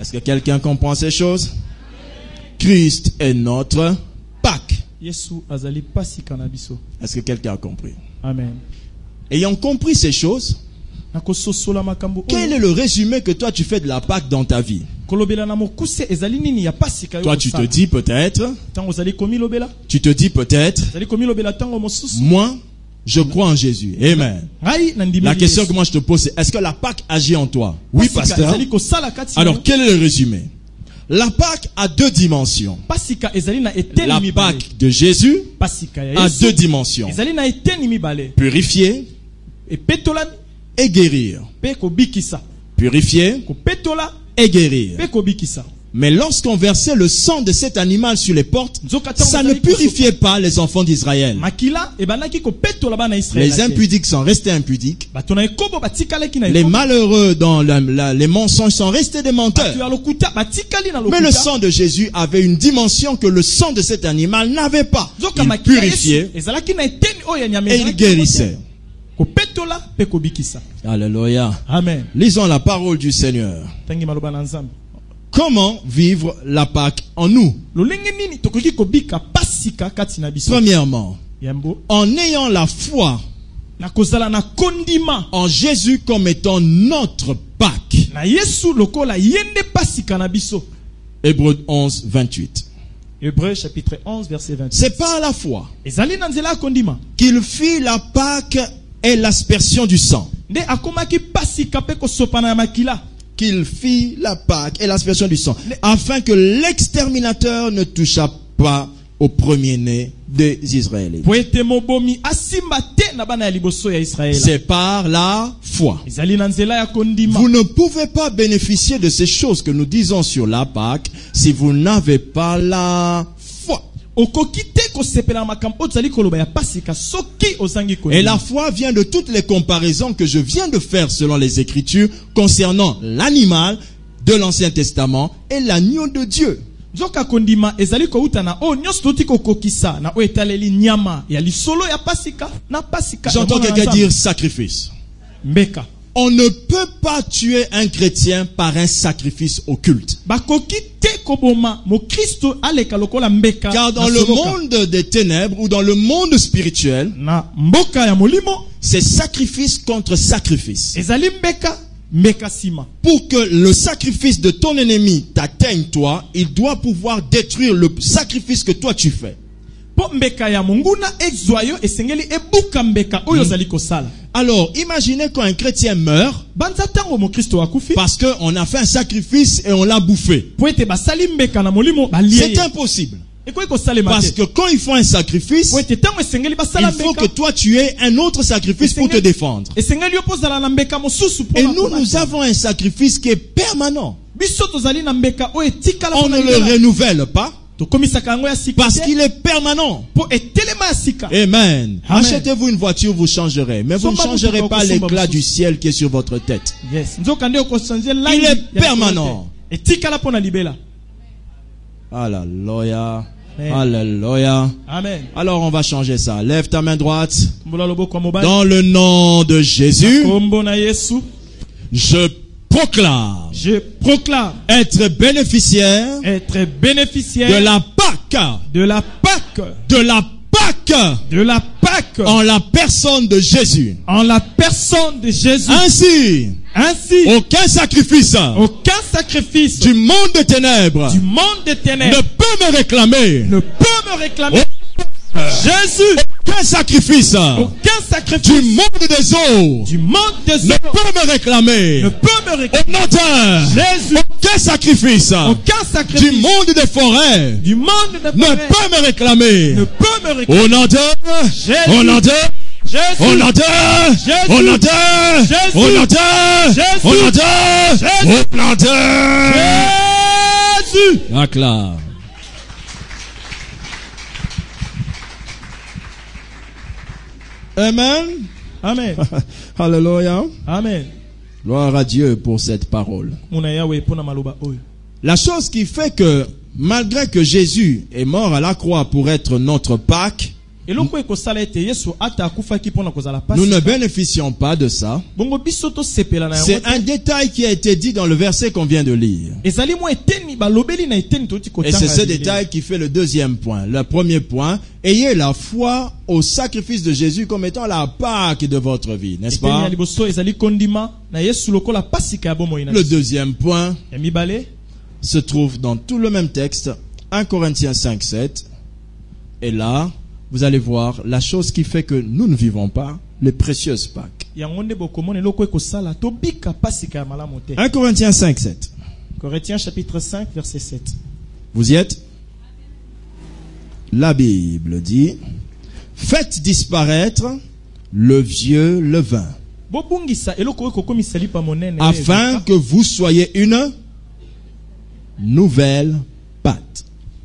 Est-ce que quelqu'un comprend ces choses? Christ est notre Pâque. Est-ce que quelqu'un a compris? Amen. Ayant compris ces choses, quel est le résumé que toi tu fais de la Pâque dans ta vie? Toi tu te dis peut-être, moi je crois en Jésus. Amen. La question que moi je te pose c'est, est-ce que la Pâque agit en toi? Oui, pasteur. Alors quel est le résumé? La Pâque a deux dimensions. La Pâque de Jésus a deux dimensions. Purifier et guérir. Purifier et guérir. Mais lorsqu'on versait le sang de cet animal sur les portes, ça ne purifiait pas les enfants d'Israël. Les impudiques sont restés impudiques. Les malheureux dans les mensonges sont restés des menteurs. Mais le sang de Jésus avait une dimension que le sang de cet animal n'avait pas. Il purifiait et il guérissait. Alléluia. Amen. Lisons la parole du Seigneur. Comment vivre la Pâque en nous? Premièrement, en ayant la foi en Jésus comme étant notre Pâque. Hébreux 11, 28. Hébreux chapitre 11, verset 28. C'est par la foi qu'il fit la Pâque et l'aspersion du sang. Qu'il fit la Pâque et l'aspersion du sang, afin que l'exterminateur ne touchât pas au premier-né des Israélites. C'est par la foi. Vous ne pouvez pas bénéficier de ces choses que nous disons sur la Pâque si vous n'avez pas la foi. Et la foi vient de toutes les comparaisons que je viens de faire selon les Écritures concernant l'animal de l'Ancien Testament et l'agneau de Dieu. J'entends quelqu'un dire sacrifice. On ne peut pas tuer un chrétien par un sacrifice occulte. Car dans le monde des ténèbres ou dans le monde spirituel, c'est sacrifice contre sacrifice. Pour que le sacrifice de ton ennemi t'atteigne toi, il doit pouvoir détruire le sacrifice que toi tu fais. Alors, imaginez quand un chrétien meurt parce qu'on a fait un sacrifice et on l'a bouffé. C'est impossible. Parce que quand ils font un sacrifice, il faut que toi tu aies un autre sacrifice pour te défendre. Et nous avons un sacrifice qui est permanent. On ne le renouvelle pas. Parce qu'il est permanent. Amen. Achetez-vous une voiture, vous changerez. Mais vous ne changerez pas l'éclat du ciel qui est sur votre tête. Il est permanent. Alléluia. Alléluia. Amen. Alors on va changer ça. Lève ta main droite. Dans le nom de Jésus, je proclame être bénéficiaire de la Pâque en la personne de Jésus. Ainsi, aucun sacrifice du monde des ténèbres ne peut me réclamer. Jésus, aucun sacrifice sacrifice du monde des eaux du monde des ne eaux peut me réclamer ne peut me au réclamer. nom de Jésus, aucun sacrifice aucun du sacrifice monde des forêts du monde de ne forêt peut me réclamer ne peut me réclamer. au nom de Jésus, au nom de Jésus, au nom de Jésus, au nom de Jésus, au nom de Jésus, au nom de Jésus, au nom de Jésus. Acclame. Amen. Amen. Alléluia. Amen. Gloire à Dieu pour cette parole. Muna Yahweh pona maloba oyo. La chose qui fait que, malgré que Jésus est mort à la croix pour être notre Pâques, Eloko ekosala ete Yesu ata akufaki pona kozala pasi. nous ne bénéficions pas de ça. Bongo biso to sepela na yango. C'est un détail qui a été dit dans le verset qu'on vient de lire. Ezali mo eteni balobeli na eteni toti Et kotanga. c'est ce détail qui fait le deuxième point. Le premier point, ayez la foi au sacrifice de Jésus comme étant la Pâque de votre vie, n'est-ce Eteni pas? ya liboso ezali kondima na Yesu lokola pasika ya bomoi na. Le deuxième point Ya mibale se trouve dans tout le même texte, 1 Corinthiens 5, 7. Et là, vous allez voir la chose qui fait que nous ne vivons pas les précieuses Pâques. yango nde bokomona eloko ekosala tobika pasika ya malamu te. 1 Corinthiens 5, 7. Corinthiens chapitre 5 verset 7. Vous y êtes? La Bible dit, faites disparaître le vieux levain, Bobungisa eloko ekokomisa lipa monene. afin que vous soyez une nouvelle pâte.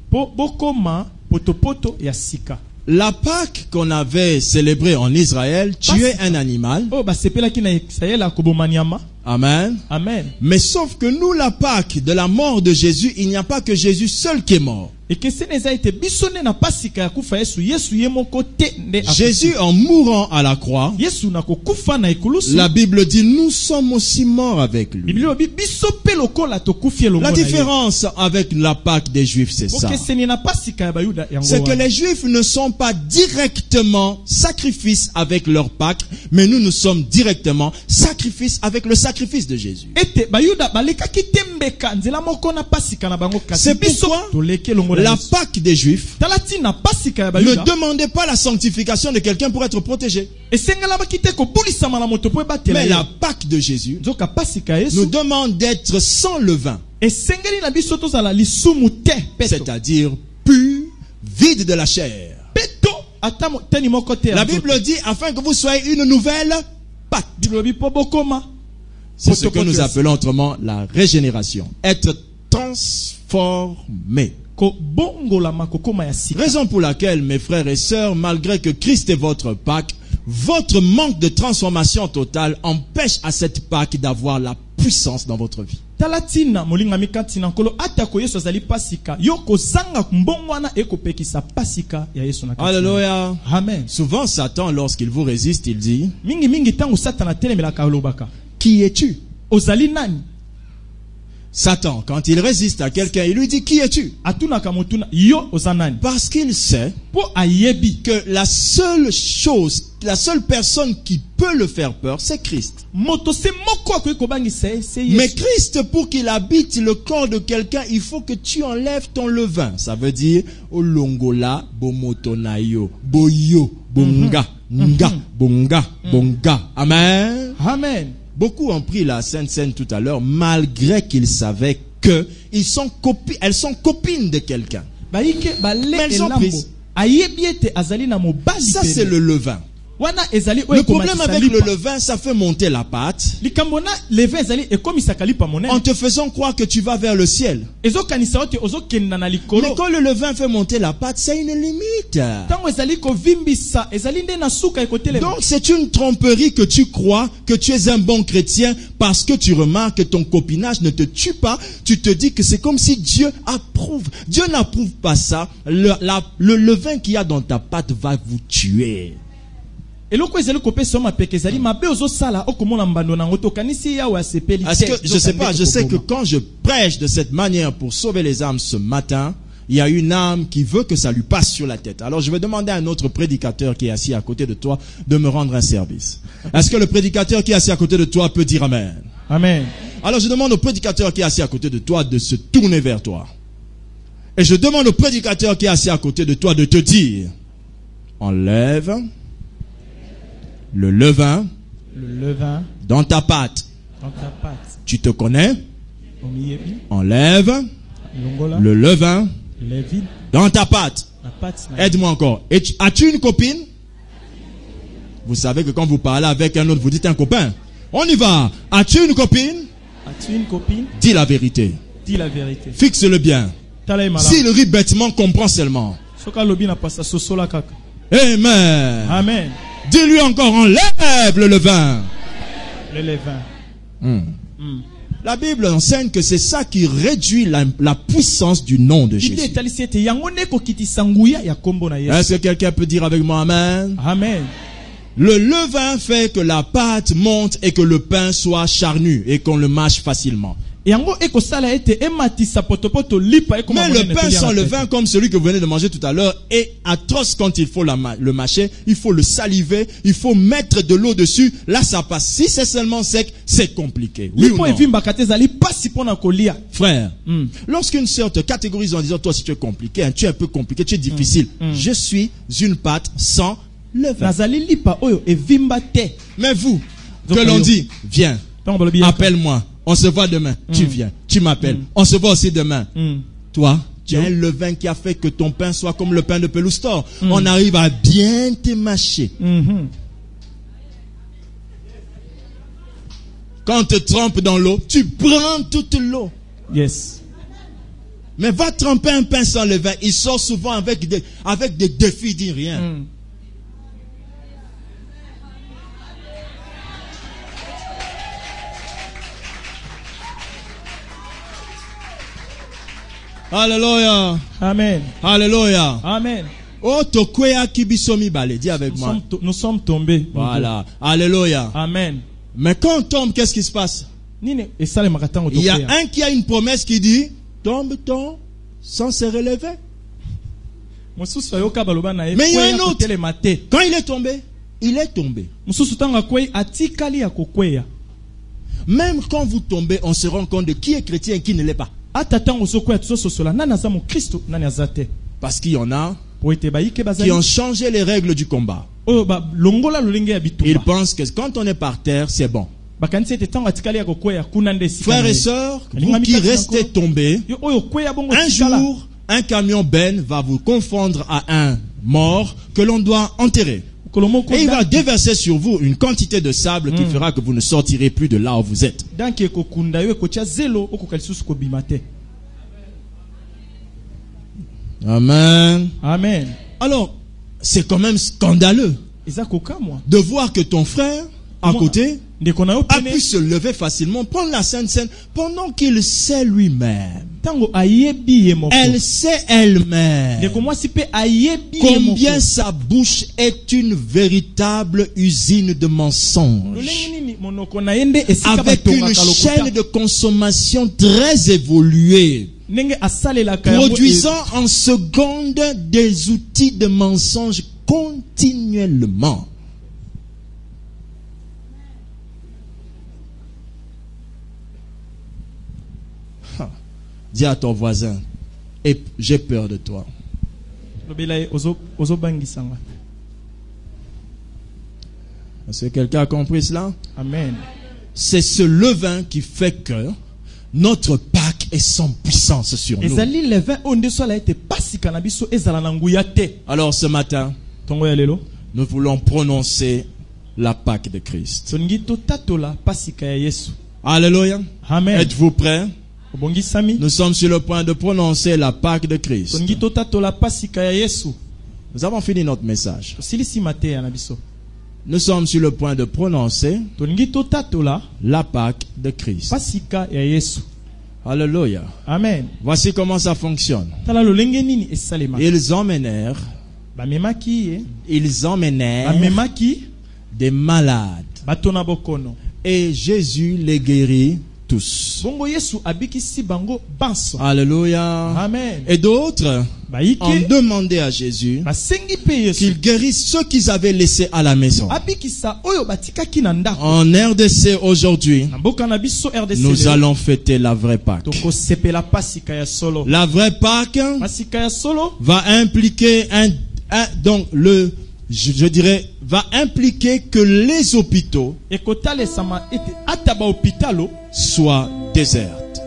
Po bokoma potopoto ya sika. La Pâque qu'on avait célébrée en Israël tuait un animal. Oh ba sepelaki na Israël akobomaniama. Amen. Amen. Mais sauf que nous, la Pâque de la mort de Jésus, il n'y a pas que Jésus seul qui est mort. Et que ce n'est été bisonné na pasika ya kufa Yesu Yesu yemoko te nde akufa. Jésus, en mourant à la croix, Yesu na kokufa na ekulusu. la Bible dit, nous sommes aussi morts avec lui. Bible bi biso pe lokola to kufi elongo La na ye. différence avec la Pâque des Juifs, c'est ça. Porque seni na pasika ya bayuda yango. C'est que wana. les Juifs ne sont pas directement sacrifices avec leur Pâque, mais nous sommes directement sacrifices avec le sacrifice de Jésus. Ete bayuda balekaki tembeka nzela moko na pasika na bango kasi C'est biso pourquoi toleke elongo na la Yesu. Pâque des Juifs Talati na pasika ya ne bayuda. demandait pas la sanctification de quelqu'un pour être protégé. Esengala bakite ko bulisama na moto po batela. Mais la Pâque de Jésus Nzoka pasika nous Yesu. demande d'être sans levain, Esengeli na biso tozala lisumu te peto. c'est-à-dire pur, vide de la chair. Peto ata teni moko te. La Bible dit afin que vous soyez une nouvelle pâte. Bible bi po bokoma. C'est ce que nous appelons autrement la régénération. Être transformé. Ko bongola makokoma ya sika. Raison pour laquelle, mes frères et sœurs, malgré que Christ est votre Pâque, votre manque de transformation totale empêche à cette Pâque d'avoir la puissance dans votre vie. Talatina molinga mikati na nkolo ata ko Yesu azali pasika. Yo kozanga mbongwana ekopekisa pasika ya Yesu na kati. Alléluia. Amen. Souvent, Satan, lorsqu'il vous résiste, il dit, Mingi mingi tangu Satana telemelaka lobaka. qui es-tu? Ozali nani? Satan, quand il résiste à quelqu'un, il lui dit, qui es-tu? Atunaka motuna yo ozanani. Parce qu'il sait Po ayebi que la seule chose, la seule personne qui peut le faire peur, c'est Christ. moto se moko akoki kobangisa c'est Mais Yesu. Christ, pour qu'il habite le corps de quelqu'un, il faut que tu enlèves ton levain. Ça veut dire, olongola, bomotonayo, boyo, bonga, nga, bonga, bonga. Amen. Amen. Beaucoup ont pris la Sainte Seine tout à l'heure, malgré qu'ils savaient que elles sont copines de quelqu'un. Baike bale Mais elles sont elambo. prises. Ayebi ete azali na mobali. Ça, c'est le levain. Wana ezali Le problème avec le levain, ça fait monter la pâte Likambona leve ezali ekomisaka lipa monene. en te faisant croire que tu vas vers le ciel. Ezokanisa ote ozokenda na Mais likolo. quand le levain fait monter la pâte, c'est une limite. Tango ezali kovimbisa ezali nde na suka ekotelema. Donc c'est une tromperie que tu crois que tu es un bon chrétien parce que tu remarques que ton copinage ne te tue pas. Tu te dis que c'est comme si Dieu approuve. Dieu n'approuve pas ça. Le levain qu'il y a dans ta pâte va vous tuer. Eloko ezali kopesa mapeke ezali mabe ozosala okomona mbando nango tokanisi yawe asepeli. Est-ce que, je sais pas, je sais que quand je prêche de cette manière pour sauver les âmes ce matin, il y a une âme qui veut que ça lui passe sur la tête. Alors je vais demander à un autre prédicateur qui est assis à côté de toi de me rendre un service. Est-ce que le prédicateur qui est assis à côté de toi peut dire amen? Amen. Alors je demande au prédicateur qui est assis à côté de toi de se tourner vers toi. Et je demande au prédicateur qui est assis à côté de toi de te dire, enlève le levain le levain dans ta pâte. dans ta pâte. Tu te connais? Omiyebi, Enlève longola, le levain les vides, dans ta pâte. la pâte. na- Aide-moi encore. Et as-tu une copine? Vous savez que quand vous parlez avec un autre, vous dites un copain. On y va. As-tu une copine? As-tu une copine? Dis la vérité. Dis la vérité. Fixe-le bien. Tala malade. S'il rit bêtement, comprends seulement. Soka lobi na pasa sosola kaka. Amen. Amen. Dis-lui encore, enlève le levain. Le levain. La Bible enseigne que c'est ça qui réduit la puissance du nom de Bible Jésus. etalisi ete yango nde kokitisa nguya ya kombo na Yesu. Est-ce que quelqu'un peut dire avec moi Amen? Amen. Le levain fait que la pâte monte et que le pain soit charnu et qu'on le mâche facilement. Yango ekosala ete ematisa potopoto lipa ekoma Mais monene le pain kolia sans na levain, tete. comme celui que vous venez de manger tout à l'heure, est atroce quand il faut le mâcher. Il faut le saliver, il faut mettre de l'eau dessus. Là, ça passe. Si c'est seulement sec, c'est compliqué. Oui ou Lipo non? evimbaka te ezali pasi mpona kolia. Frère, lorsqu'une sœur te catégorise en disant, toi, si tu es compliqué, hein, tu es un peu compliqué, tu es difficile. Je suis une pâte sans levain. Nazali lipa oyo evimba te. Mais vous, que Donc, l'on yo. dit, viens, Ntango balobi yaka. appelle-moi, on se voit demain, tu viens, tu m'appelles, on se voit aussi demain. Toi, tu as un levain qui a fait que ton pain soit comme le pain de Peloustor. On arrive à bien te mâcher. Quand on te trempe dans l'eau, tu prends toute l'eau. Yes. Mais va tremper un pain sans levain, il sort souvent avec des défis, il dit rien. Alléluia. Amen. Alléluia. Amen. Oh, tokwea kibisomi bale. Dis avec moi. Nous sommes tombés. Voilà. Alléluia. Amen. Mais quand on tombe, qu'est-ce qui se passe? Nini esalemaka ntango Il y a tokwea. un qui a une promesse qui dit, tombe-t-on sans se relever? Mosusu ayoka baloba na ye. Mais il y a kwea un autre. kotelema te. Quand il est tombé, il est tombé. Mosusu ntango akwei atikali ya kokwea. Même quand vous tombez, on se rend compte de qui est chrétien et qui ne l'est pas. Ata ntango ozokwea tozososola nani aza mokristo nani aza te. Parce qu'il y en a Po ete bayike qui bazali ont changé les règles du combat. oyo balongola lolenge ya Ils bitumba. pensent que quand on est par terre, c'est bon. Bakanisi ete ntango atikali ya kokwea kuna nde esika Frères na et ye. sœurs, vous qui restez tombés, Yo oyo kwea bongo un tikala. jour, un camion Ben va vous confondre à un mort que l'on doit enterrer. Kolomoko Et il va danki- déverser sur vous une quantité de sable qui fera que vous ne sortirez plus de là où vous êtes. danki ekokunda yo ekotia zelo okoka lisusu kobima te. Amen. Amen. Alors, c'est quand même scandaleux Eza kokamwa. de voir que ton frère, à côté, Ndeko na yo a pene pu se lever facilement, prendre la Sainte Seine, pendant qu'il sait lui-même. ntango ayebi ye moko. Elle sait elle-même Ndeko mwasi pe ayebi ye moko. combien sa bouche est une véritable usine de mensonges. Lolenge nini monoko na ye nde esika Avec une batongaka chaîne lokuta. de consommation très évoluée, Ndenge asalelaka yango produisant en seconde des outils de mensonges continuellement. Dis à ton voisin, et j'ai peur de toi. lobela ye ozobangisanga. Est-ce que quelqu'un a compris cela? Amen. C'est ce levain qui fait que notre Pâques est sans puissance sur nous. Ezali levain oyo nde so ala ete pasika na biso ezala na nguya te. Alors ce matin, Tongo ya lelo nous voulons prononcer la Pâque de Christ. tolingi totatola pasika ya Yesu. Alléluia. Amen. Êtes-vous prêts? Obongisami. Nous sommes sur le point de prononcer la Pâque de Christ. Tolingi totatola pasika ya Yesu. Nous avons fini notre message. Tosilisi mateya na biso. Nous sommes sur le point de prononcer Tolingi totatola la Pâque de Christ. pasika ya Yesu. Alléluia. Amen. Voici comment ça fonctionne. Tala lolenge nini esalema. Ils emmenèrent Bamemaki des malades. bato na bokono. Et Jésus les guérit tous. Bongo Yesu abikisi bango banso. Alléluia. Amen. Et d'autres ont Baike demandé à Jésus basengi pe Yesu. qu'il guérisse ceux qu'ils avaient laissés à la maison. Abikisa oyo batikaki na ndako. En RDC aujourd'hui, Na mboka na biso RDC. nous allons fêter la vraie Pâque. Toko sepela pasika ya solo. La vraie Pâque Pasika ya solo. va impliquer donc je dirais, va impliquer que les hôpitaux ekotalesama ete ata ba hôpitalo soient désertes.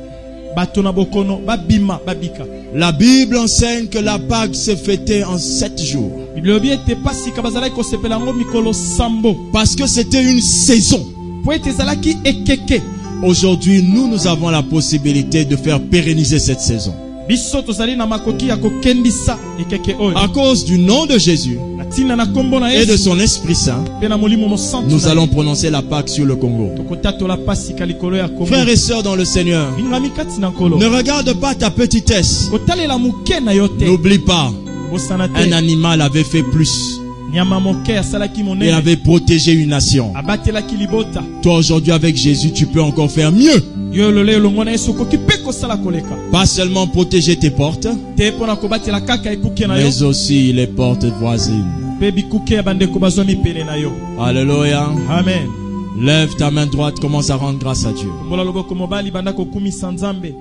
bato na bokono babima babika. La Bible enseigne que la Pâque s'est fêtée en 7 jours. Bible obi ete pasika bazalaki kosepela ngo mikolo sambo Parce que c'était une saison. po ete ezalaki ekeke. Aujourd'hui, nous avons la possibilité de faire pérenniser cette saison. Biso tozali na makoki ya kokendisa ekeke oyo. À cause du nom de Jésus Na tina na kombo na et de Yesu son Esprit Saint, pe na molimo mosantu. nous allons prononcer la Pâque sur le Congo. tokotatola pasika likolo ya kombo. Frères et sœurs dans le Seigneur, Bingami kati na nkolo. ne regarde pas ta petitesse. Kotalela muke na yo te. N'oublie pas, Bosana te. un animal avait fait plus. Nyama moke asalaki Il monene. avait protégé une nation. Abatelaki libota. Toi aujourd'hui avec Jésus, tu peux encore faire mieux. Yo lole longo na Yesu koki pe kosala koleka. Pas seulement protéger tes portes, Te pona kobatela kaka ekuke na yo. mais aussi les portes voisines. Pe bikuke ya bandeko bazwami pene na yo. Alléluia. Amen. Lève ta main droite, commence à rendre grâce à Dieu. Mbola loboko mobali banda kokumisa Nzambe.